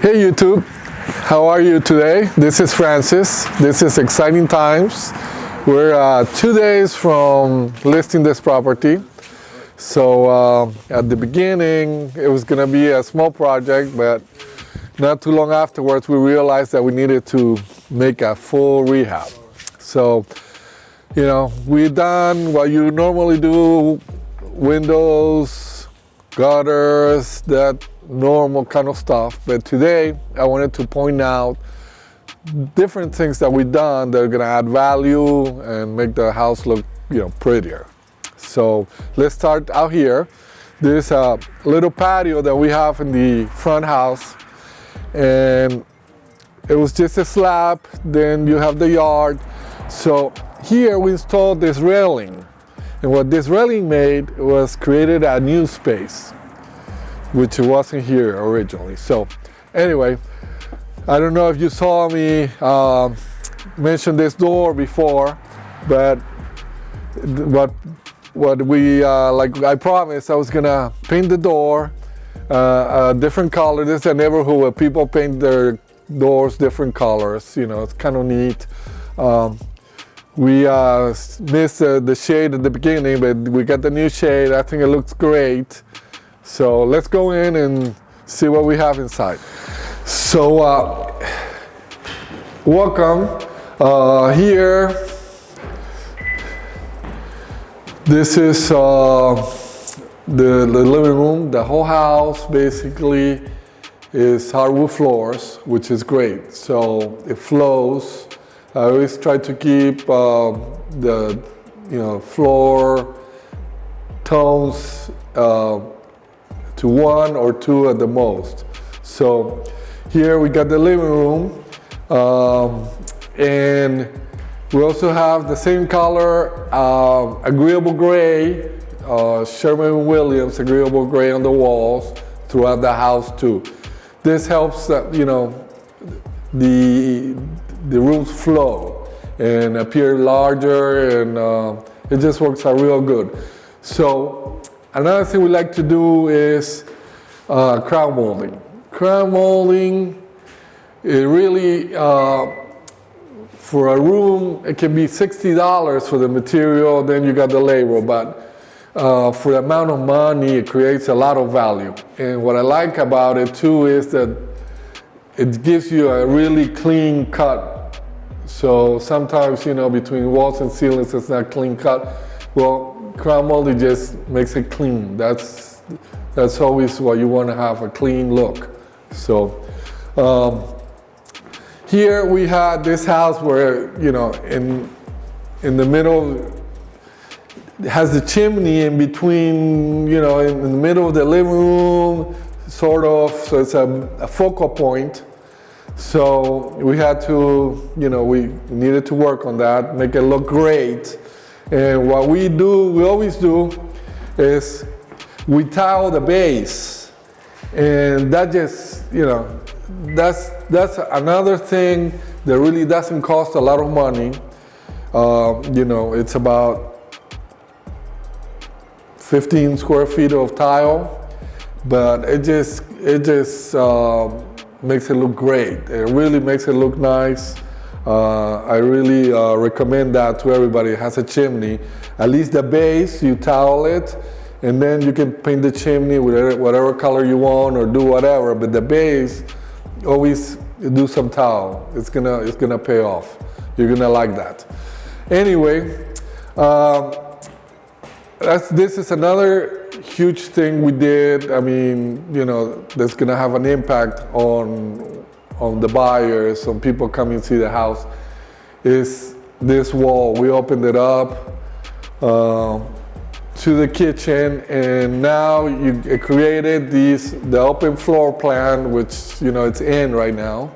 Hey YouTube, how are you today? This is Francis. This is exciting times. We're 2 days from listing this property. So at the beginning, it was going to be a small project, but not too long afterwards, we realized that we needed to make a full rehab. So, we've done what you normally do, windows, gutters, that normal kind of stuff. But today, I wanted to point out different things that we've done that are going to add value and make the house look, prettier. So let's start out here. There's a little patio that we have in the front house, and it was just a slab. Then you have the yard. So here we installed this railing, and what this railing made was created a new space, which wasn't here originally. So anyway, I don't know if you saw me mention this door before, but what we like I promised, I was gonna paint the door a different color. This is a neighborhood where people paint their doors different colors. It's kind of neat. We missed the shade at the beginning, but we got the new shade. I think it looks great. So let's go in and see what we have inside. So welcome. Here, this is the living room. The whole house basically is hardwood floors, which is great. So it flows. I always try to keep the floor tones to 1 or 2 at the most. So here we got the living room, and we also have the same color, agreeable gray, Sherwin-Williams agreeable gray on the walls throughout the house too. This helps that the rooms flow and appear larger, and it just works out real good. So another thing we like to do is crown molding. Crown molding, it really, for a room, it can be $60 for the material, then you got the labor, but for the amount of money, it creates a lot of value. And what I like about it too is that it gives you a really clean cut. So sometimes, between walls and ceilings, it's not clean cut. Well, crown molding just makes it clean. That's always what you want to have, a clean look. So here we had this house where, in the middle, it has the chimney in between, in the middle of the living room, sort of, so it's a focal point. So we had to, we needed to work on that, make it look great. And what we always do is we tile the base, and that just, that's another thing that really doesn't cost a lot of money. It's about 15 square feet of tile, but it just makes it look great. It really makes it look nice. I really recommend that to everybody who has a chimney. At least the base, you tile it, and then you can paint the chimney with whatever color you want or do whatever. But the base, always do some tile. It's gonna pay off. You're gonna like that. Anyway, this is another huge thing we did. I mean, that's gonna have an impact on the buyers, on people coming to see the house, is this wall. We opened it up to the kitchen, and now it created the open floor plan, which it's in right now.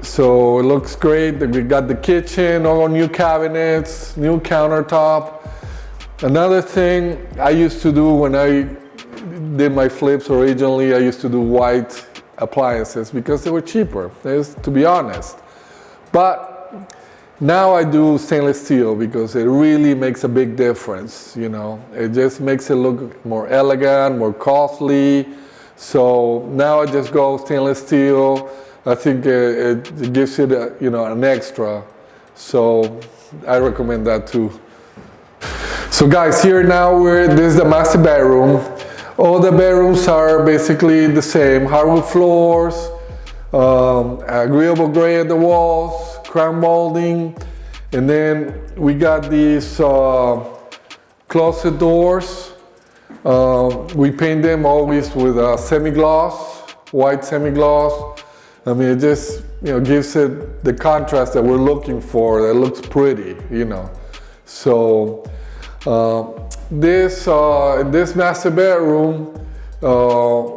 So it looks great. We got the kitchen, all new cabinets, new countertop. Another thing I used to do when I did my flips originally, I used to do white appliances because they were cheaper, to be honest. But now I do stainless steel because it really makes a big difference. It just makes it look more elegant, more costly. So now I just go stainless steel. I think it gives it an extra. So I recommend that too. So guys, here now this is the master bedroom. All the bedrooms are basically the same. Hardwood floors, agreeable gray at the walls, crown molding, and then we got these closet doors. We paint them always with semi-gloss, white semi-gloss. I mean, it just gives it the contrast that we're looking for. That looks pretty, So this master bedroom,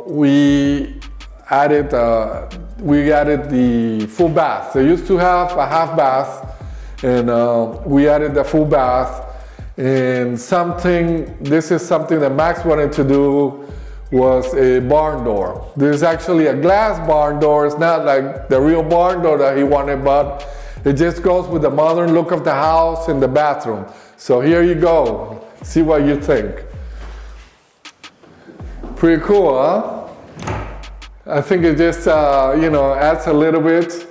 we added the full bath. They used to have a half bath, and we added the full bath. And this is something that Max wanted to do, was a barn door. This is actually a glass barn door. It's not like the real barn door that he wanted, but it just goes with the modern look of the house and the bathroom. So here you go. See what you think. Pretty cool, huh? I think it just, adds a little bit.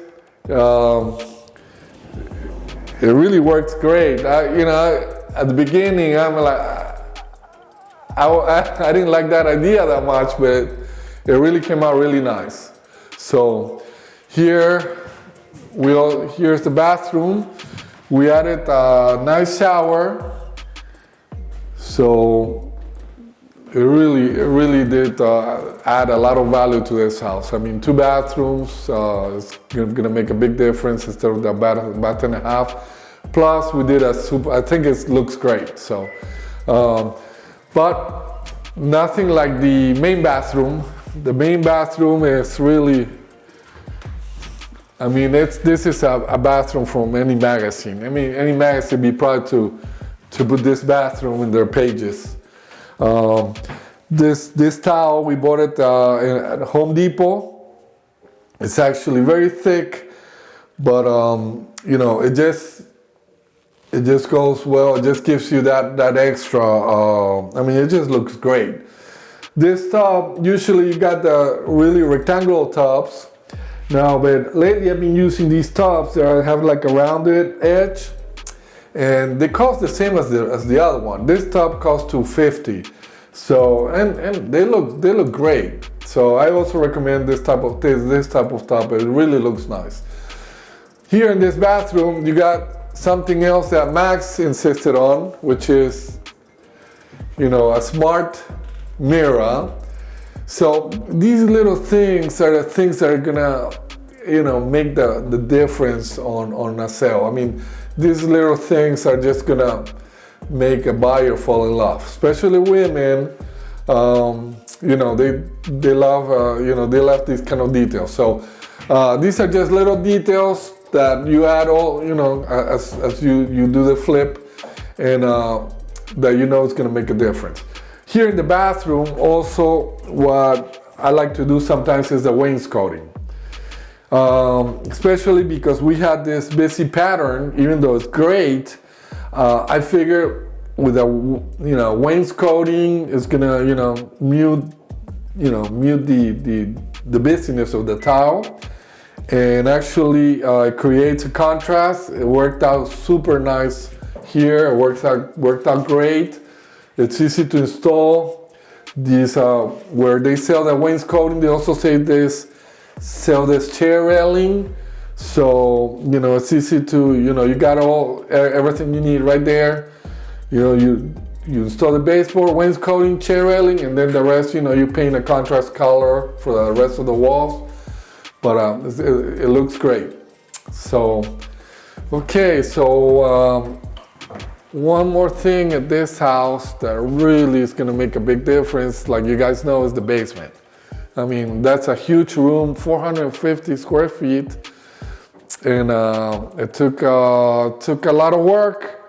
It really works great. At the beginning, I'm like, I didn't like that idea that much, but it really came out really nice. So here's the bathroom. We added a nice shower. So it really did add a lot of value to this house. I mean, 2 bathrooms is gonna make a big difference instead of the bath and a half. Plus, we did I think it looks great. So, but nothing like the main bathroom. The main bathroom is really, I mean, this is a bathroom from any magazine. I mean, any magazine would be proud to put this bathroom in their pages. This towel, we bought it at Home Depot. It's actually very thick, but it just goes well. It just gives you that extra. I mean, it just looks great. This tub, usually you got the really rectangular tubs. Now, but lately I've been using these tubs that have like a rounded edge, and they cost the same as the other one. This tub costs $250. So and they look great. So I also recommend this type of tub. It really looks nice. Here in this bathroom, you got something else that Max insisted on, which is, a smart mirror. So these little things are the things that are gonna, make the difference on a sale. I mean, these little things are just gonna make a buyer fall in love, especially women. They love, they love these kind of details. So these are just little details that you add all, as you do the flip, and that it's gonna make a difference. Here in the bathroom, also, what I like to do sometimes is the wainscoting. Especially because we had this busy pattern, even though it's great, I figure with a wainscoting is gonna mute the busyness of the tile, and actually it creates a contrast. It worked out super nice here. It worked out great. It's easy to install. These where they sell the wainscoting, they also sell this chair railing. So it's easy to you got everything you need right there. You install the baseboard, wainscoting, chair railing, and then the rest you paint a contrast color for the rest of the walls. But it looks great. So okay, so one more thing at this house that really is going to make a big difference, like you guys know, is the basement. I mean, that's a huge room, 450 square feet, and it took a lot of work,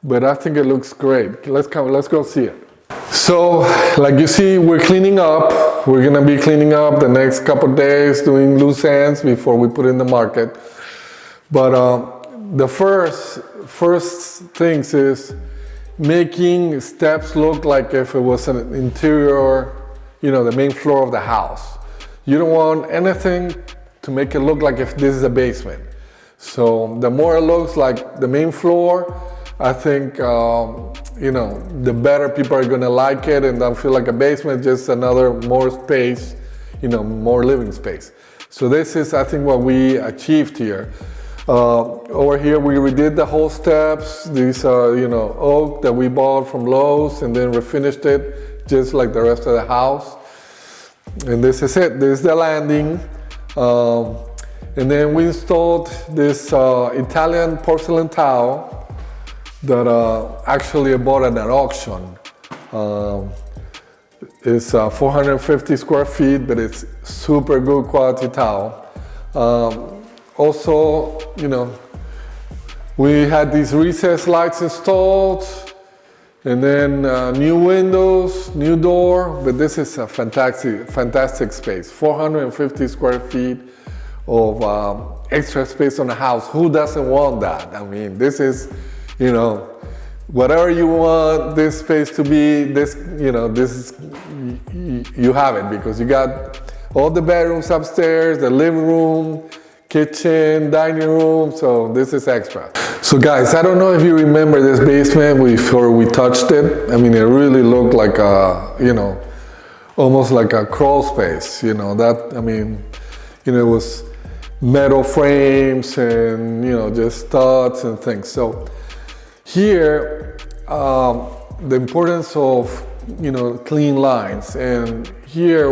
but I think it looks great. Let's go see it. So, like you see, we're cleaning up. We're gonna be cleaning up the next couple of days, doing loose ends before we put it in the market. But the first things is making steps look like if it was an interior, the main floor of the house. You don't want anything to make it look like if this is a basement. So the more it looks like the main floor, I think, the better people are gonna like it and don't feel like a basement, just another more space, more living space. So this is, I think, what we achieved here. Over here, we redid the whole steps. These are, oak that we bought from Lowe's and then refinished it just like the rest of the house. And this is it. This is the landing. And then we installed this Italian porcelain tile that actually I bought at an auction. It's 450 square feet, but it's super good quality tile. Also, we had these recessed lights installed, and then new windows, new door, but this is a fantastic space. 450 square feet of extra space on the house. Who doesn't want that? I mean, this is, whatever you want this space to be, this is, you have it, because you got all the bedrooms upstairs, the living room, kitchen, dining room, so this is extra. So guys, I don't know if you remember this basement before we touched it. I mean, it really looked like a, almost like a crawl space, it was metal frames and, just studs and things. So here, the importance of, clean lines. And here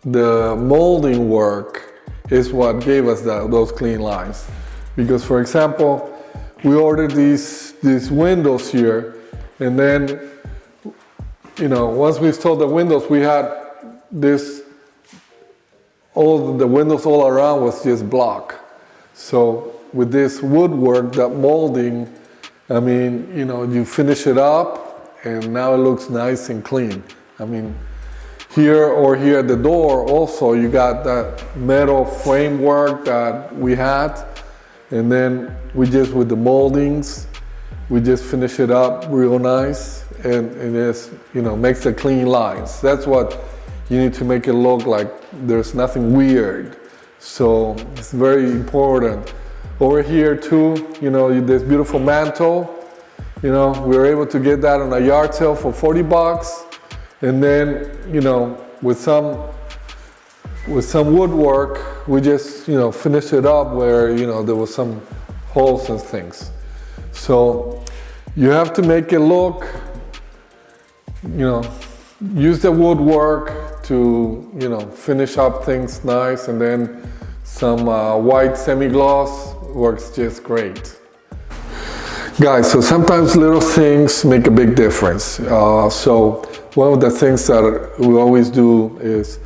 the molding work is what gave us those clean lines. Because, for example, we ordered these windows here, and then, once we installed the windows, we had all the windows all around was just block. So with this woodwork, that molding, I mean, you finish it up, and now it looks nice and clean. I mean, here at the door also, you got that metal framework that we had, and then we just, with the moldings, we just finish it up real nice, and it's, makes the clean lines. That's what you need to make it look like there's nothing weird. So it's very important. Over here too, this beautiful mantle, we were able to get that on a yard sale for $40. And then, with some woodwork, we just, finished it up where, there was some holes and things. So you have to make it look, use the woodwork to, finish up things nice, and then some white semi-gloss works just great. Guys, so sometimes little things make a big difference. So one of the things that we always do is,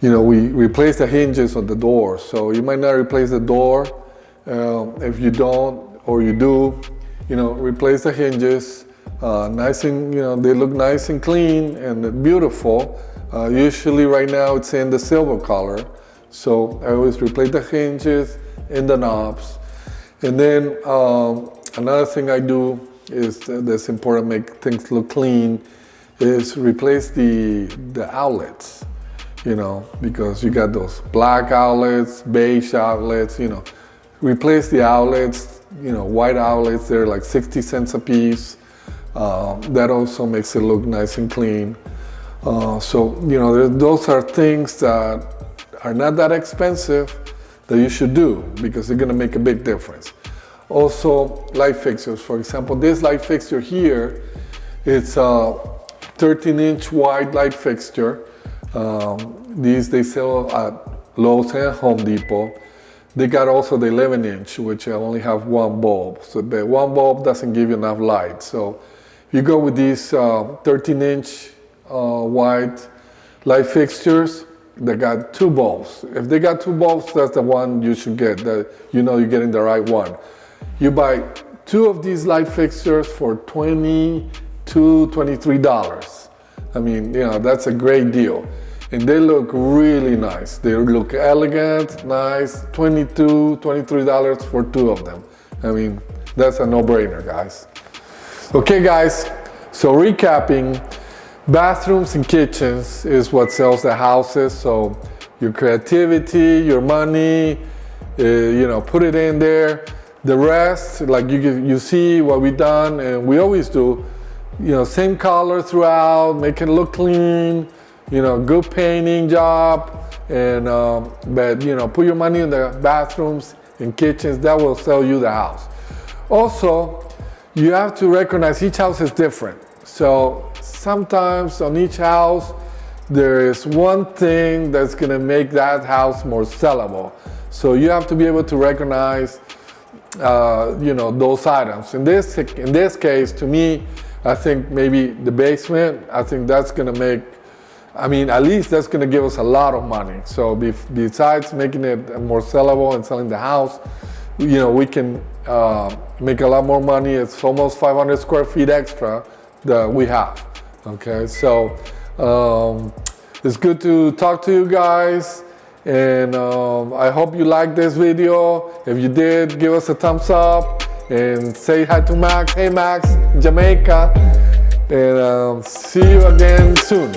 we replace the hinges on the door. So you might not replace the door. If you don't, or you do, replace the hinges. Nice and, they look nice and clean and beautiful. Usually right now it's in the silver color. So I always replace the hinges and the knobs. And then another thing I do is that's important to make things look clean is replace the outlets, because you got those black outlets, beige outlets, replace the outlets, white outlets, they're like 60 cents a piece. That also makes it look nice and clean. So, those are things that are not that expensive that you should do, because they're gonna make a big difference. Also, light fixtures. For example, this light fixture here, it's a 13-inch wide light fixture. These they sell at Lowe's and Home Depot. They got also the 11-inch, which I only have one bulb. So the one bulb doesn't give you enough light. So you go with these 13-inch wide light fixtures. They got two bulbs. If they got two bulbs, that's the one you should get. You're getting the right one. You buy two of these light fixtures for $22, $23. I mean, that's a great deal. And they look really nice. They look elegant, nice, $22, $23 for two of them. I mean, that's a no-brainer, guys. Okay, guys, so recapping, Bathrooms and kitchens is what sells the houses. So your creativity, your money, put it in there. The rest, like you see what we done, and we always do, same color throughout, make it look clean, good painting job, and but put your money in the bathrooms and kitchens. That will sell you the house. Also, you have to recognize each house is different. So sometimes on each house, there is one thing that's gonna make that house more sellable. So you have to be able to recognize, those items. In this case, to me, I think maybe the basement. I think that's gonna make, at least that's gonna give us a lot of money. So besides making it more sellable and selling the house, we can make a lot more money. It's almost 500 square feet extra that we have. Okay, so it's good to talk to you guys, and I hope you liked this video. If you did, give us a thumbs up and say hi to Max. Hey Max, Jamaica, and see you again soon.